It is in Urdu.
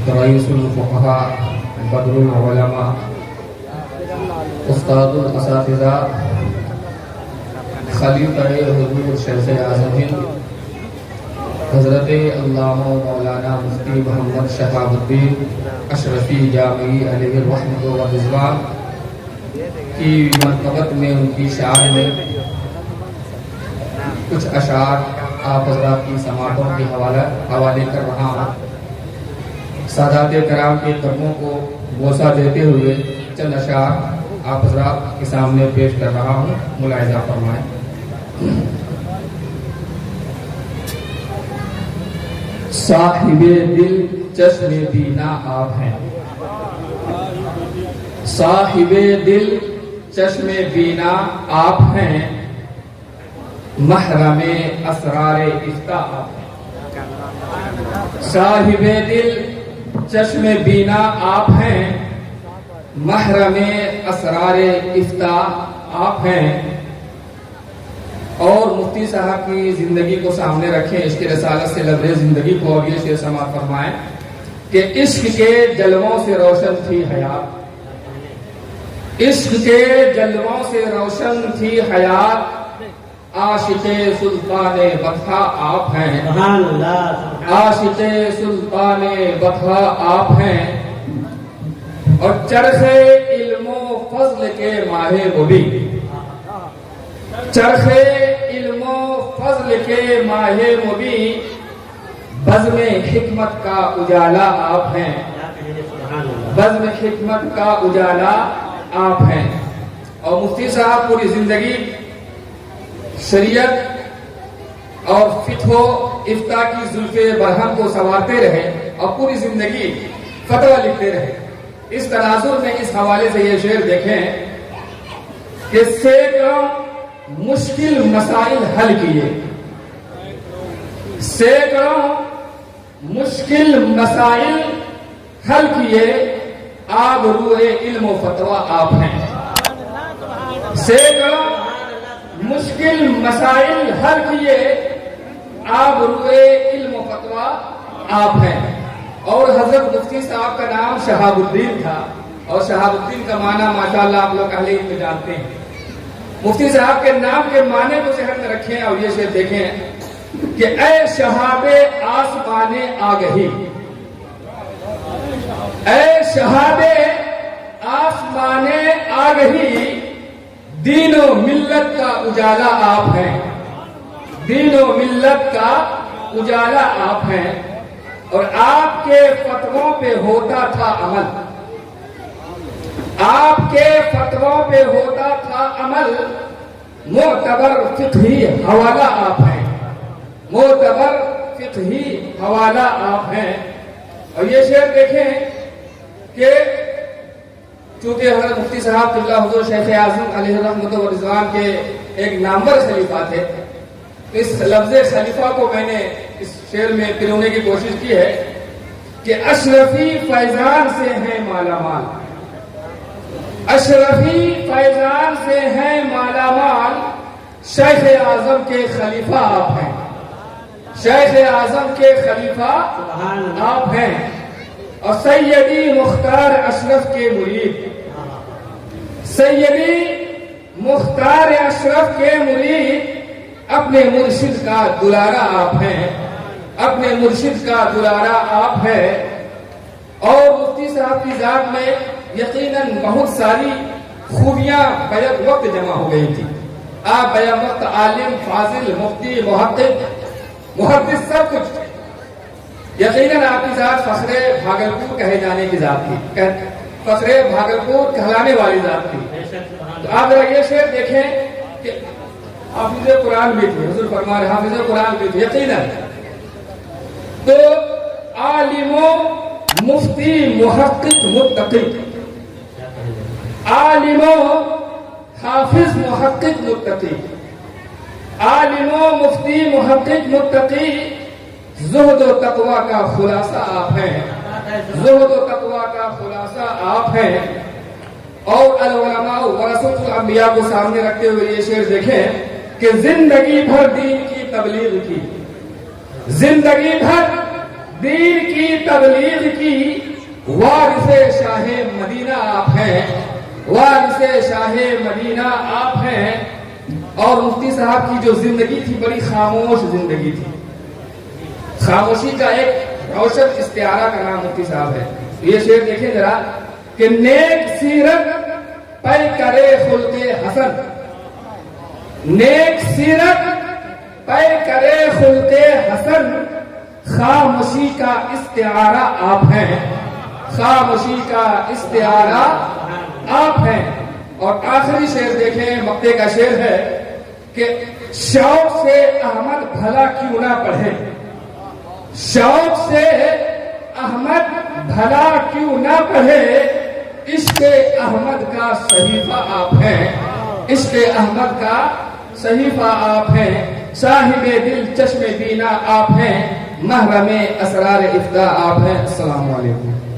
رئیس الفقہاء بدر العلماء استاد الاساتذہ خلیفہ حضور شیخ اعظم حضرت علامہ مولانا مفتی محمد شہاب الدین اشرفی جامعی علیہ الرحمۃ والرضوان کی منقبت میں ان کی شعر میں کچھ اشعار آپ حضرات کی سماعتوں کے حوالے کر رہا ہوں۔ سادات کرام کے قدموں کو بوسہ دیتے ہوئے چند اشعار آپ حضرات کے سامنے پیش کر رہا ہوں، ملاحظہ فرمائیں۔ صاحب دل چشم بینا آپ ہیں، صاحب دل چشم بینا آپ ہیں، محرم اسرار افتاء آپ ہیں۔ صاحب دل چشم بینا آپ ہیں، محرم اسرار افتاء آپ ہیں۔ اور مفتی صاحب کی زندگی کو سامنے رکھیں، عشق رسالت سے لبریز زندگی کو، اور یہ شعر سماعت فرمائیں کہ عشق کے جلووں سے روشن تھی حیات، عشق کے جلووں سے روشن تھی حیات، عاشق سلطان بطحا آپ ہیں، عاشق سلطان بطحا آپ ہیں، اور چرخ علم و فضل کے ماہ مبین، چرخ علم و فضل کے ماہ مبین، بزم حکمت کا اجالا آپ ہیں، بزم حکمت کا اجالا آپ ہیں۔ اور مفتی صاحب پوری زندگی شریعت اور فقہ و افتاء کی زلف برہم کو سنوارتے رہے اور پوری زندگی فتویٰ لکھتے رہے۔ اس تناظر میں اس حوالے سے یہ شعر دیکھیں کہ سینکڑوں مشکل مسائل حل کیے، سینکڑوں مشکل مسائل حل کیے، آب روئے علم و فتویٰ آپ ہیں، سینکڑوں مشکل مسائل حل کیے، آب روئے علم و فتویٰ آپ ہیں۔ اور حضرت مفتی صاحب کا نام شہاب الدین تھا، اور شہاب الدین کا معنی ماشاءاللہ آپ لوگ اہل علم میں جانتے ہیں۔ مفتی صاحب کے نام کے معنی کو ذہن میں رکھیں اور یہ شعر دیکھیں کہ اے شہاب آسمان آگہی، اے شہاب آسمان آگہی، دین و ملت کا اجالا آپ ہیں، دین و ملت کا اجالا آپ ہیں، اور آپ کے فتووں پہ ہوتا تھا عمل، آپ کے فتووں پہ ہوتا تھا عمل، معتبر فقہی حوالہ آپ ہیں، معتبر فقہی حوالہ آپ ہیں۔ اور یہ شعر دیکھیں کہ چونکہ حضرت مفتی صاحب قبلہ حضور شیخ اعظم علیہ الرحمۃ والرضوان کے ایک نامور خلیفہ تھے، اس لفظ خلیفہ کو میں نے اس شعر میں پرونے کی کوشش کی ہے کہ اشرفی فیضان سے ہیں مالا مال، اشرفی فیضان سے ہیں مالا مال، شیخ اعظم کے خلیفہ آپ ہیں، شیخ اعظم کے خلیفہ آپ ہیں، اور سیدی مختار اشرف کے مرید، سیدی مختار اشرف کے مرید، اپنے مرشد کا دلارا آپ ہیں، اپنے مرشد کا دلارا آپ ہیں۔ اور مفتی صاحب کی ذات میں یقیناً بہت ساری خوبیاں بیک وقت جمع ہو گئی تھی۔ آپ بیک وقت عالم، فاضل، مفتی، محقق، محدث سب کچھ، یقیناً آپ کی ذات فخر بھاگلپور کہے جانے کی ذات تھی، فخر بھاگلپور کہلانے والی ذات تھی۔ تو آپ ذرا یہ شعر دیکھیں کہ حافظ قرآن بھی تھے، حضور فرما رہے حافظ قرآن بھی تھے یقیناً۔ تو عالم و مفتی محقق متقی، عالم و حافظ محقق متقی، عالم و مفتی محقق متقی، زہد و تقوی کا خلاصہ آپ ہیں، زہد و تقوی کا خلاصہ آپ ہیں۔ اور العلماء ورثۃ الانبیاء کو سامنے رکھتے ہوئے یہ شعر دیکھیں کہ زندگی بھر دین کی تبلیغ کی، زندگی بھر دین کی تبلیغ کی وارث شاہ مدینہ آپ ہیں، وارث شاہ مدینہ آپ ہیں۔ اور مفتی صاحب کی جو زندگی تھی بڑی خاموش زندگی تھی، خاموشی کا ایک روشن استعارہ کا نام مفتی صاحب ہے۔ یہ شعر دیکھیں ذرا کہ نیک سیرت پہ کرے خلق حسن، نیک سیرت پہ کرے خلق حسن، خاموشی کا استعارہ آپ ہیں، خاموشی کا استعارہ آپ ہیں۔ اور آخری شعر دیکھیں، مکتے کا شعر ہے کہ شوق سے احمد بھلا کیوں نہ پڑھے، شوق سے احمد بھلا کیوں نہ پڑھے، عشق احمد کا صحیفہ آپ ہیں، عشق احمد کا صحیفہ آپ ہیں، صاحب دل چشم بینا آپ ہیں، محرم اسرار افتاح آپ ہیں۔ السلام علیکم۔